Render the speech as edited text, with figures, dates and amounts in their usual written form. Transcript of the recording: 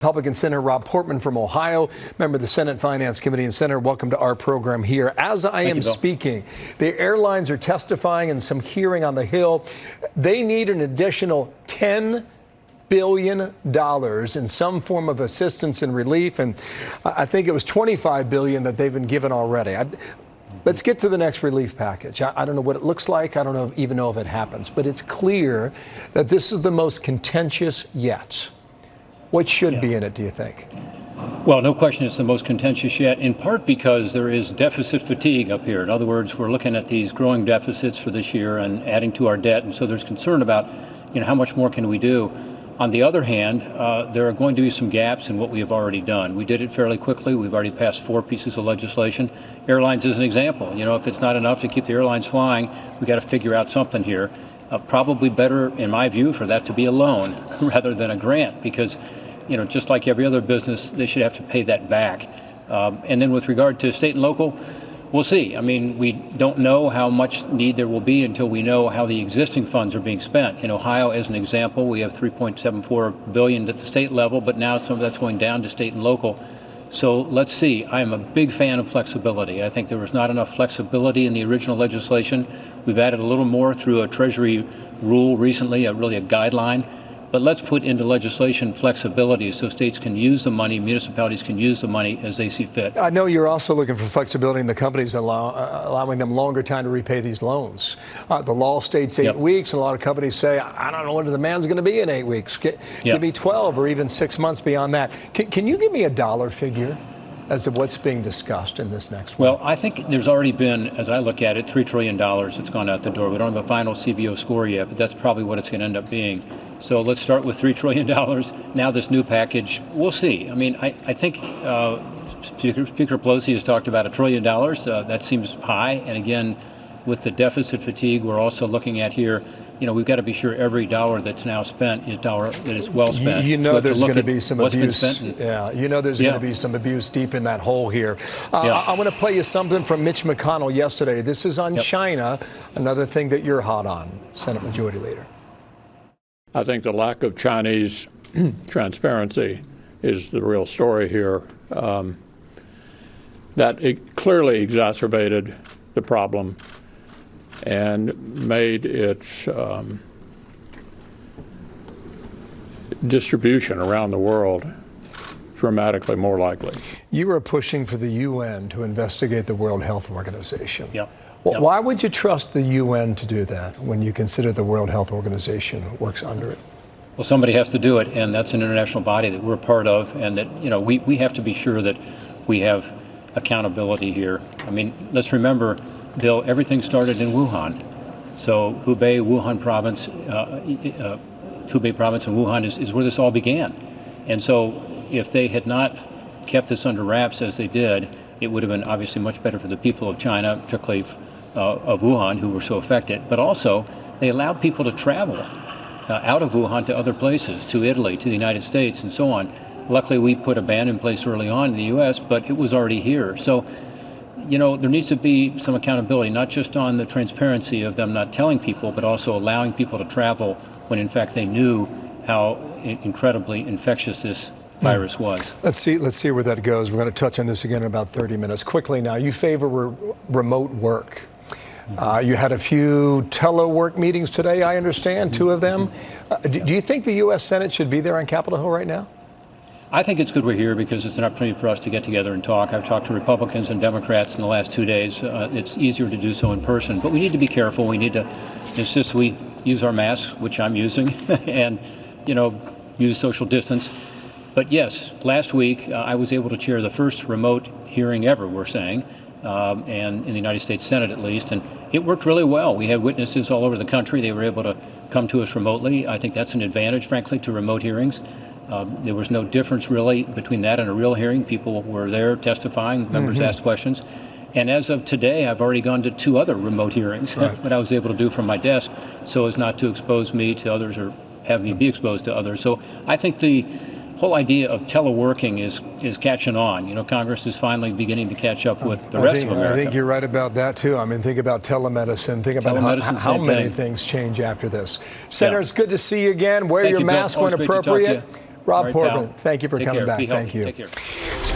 Republican Senator Rob Portman from Ohio, member of the Senate Finance Committee. And Senator, welcome to our program here. As I am speaking, the airlines are testifying in some hearing on the Hill. They need an additional $10 billion in some form of assistance and relief. And I think it was $25 billion that they've been given already. Let's get to the next relief package. I don't know what it looks like. I don't even know if it happens. But it's clear that this is the most contentious yet. What should be in it, do you think? Well, no question it's the most contentious yet, in part because there is deficit fatigue up here. In other words, we're looking at these growing deficits for this year and adding to our debt, and so there's concern about, how much more can we do? On the other hand, there are going to be some gaps in what we have already done. We did it fairly quickly. We've already passed 4 pieces of legislation. Airlines is an example. If it's not enough to keep the airlines flying, we've got to figure out something here. Probably better, in my view, for that to be a loan rather than a grant, because just like every other business, they should have to pay that back. And then with regard to state and local, we'll see. We don't know how much need there will be until we know how the existing funds are being spent. In Ohio, as an example, we have $3.74 billion at the state level, but now some of that's going down to state and local. So let's see. I am a big fan of flexibility. I think there was not enough flexibility in the original legislation. We've added a little more through a Treasury rule recently, really a guideline. But let's put into legislation flexibility so states can use the money, municipalities can use the money as they see fit. I know you're also looking for flexibility in the companies, allowing them longer time to repay these loans. The law states 8 weeks, and a lot of companies say, I don't know what the demand's going to be in 8 weeks. Give me 12 or even 6 months beyond that. Can you give me a dollar figure as to what's being discussed in this next one? Well, I think there's already been, as I look at it, $3 trillion that's gone out the door. We don't have a final CBO score yet, but that's probably what it's going to end up being. So let's start with $3 trillion. Now this new package, we'll see. I think Speaker Pelosi has talked about $1 trillion. That seems high. And again, with the deficit fatigue we're also looking at here, we've got to be sure every dollar that's now spent is dollar that is well spent. There's going to be some abuse. There's going to be some abuse deep in that hole here. I want to play you something from Mitch McConnell yesterday. This is on China, another thing that you're hot on, Senate Majority Leader. I think the lack of Chinese transparency is the real story here. That it clearly exacerbated the problem and made its distribution around the world dramatically more likely. You were pushing for the UN to investigate the World Health Organization. Why would you trust the UN to do that when you consider the World Health Organization works under it? Well, somebody has to do it, and that's an international body that we're part of, and that we have to be sure that we have accountability here. Let's remember, Bill, everything started in Wuhan. So Hubei, Wuhan province, Hubei province in Wuhan is where this all began. And so if they had not kept this under wraps as they did, it would have been obviously much better for the people of China, particularly of Wuhan, who were so affected. But also, they allowed people to travel out of Wuhan to other places, to Italy, to the United States, and so on. Luckily, we put a ban in place early on in the U.S., but it was already here. So, there needs to be some accountability, not just on the transparency of them not telling people, but also allowing people to travel when, in fact, they knew how incredibly infectious this virus was. Let's see where that goes. We're going to touch on this again in about 30 minutes. Quickly now, you favor remote work. You had a few telework meetings today, I understand, 2 of them. Do you think the U.S. Senate should be there on Capitol Hill right now? I think it's good we're here because it's an opportunity for us to get together and talk. I've talked to Republicans and Democrats in the last 2 days. It's easier to do so in person, but we need to be careful. We need to insist we use our masks, which I'm using, and, use social distance. But yes, last week I was able to chair the first remote hearing ever, we're saying, and in the United States Senate at least, and it worked really well. We had witnesses all over the country. They were able to come to us remotely. I think that's an advantage, frankly, to remote hearings. There was no difference really between that and a real hearing. People were there testifying, members asked questions. And as of today, I've already gone to 2 other remote hearings that I was able to do from my desk so as not to expose me to others or have me be exposed to others. So I think the whole idea of teleworking is catching on. Congress is finally beginning to catch up with the rest of America. I think you're right about that, too. Think about telemedicine. Think about how many things change after this. Senator, it's good to see you again. Wear your mask when appropriate. Rob All right, Portman, pal. thank you for Take coming care. back. Be healthy. Thank you. Take care.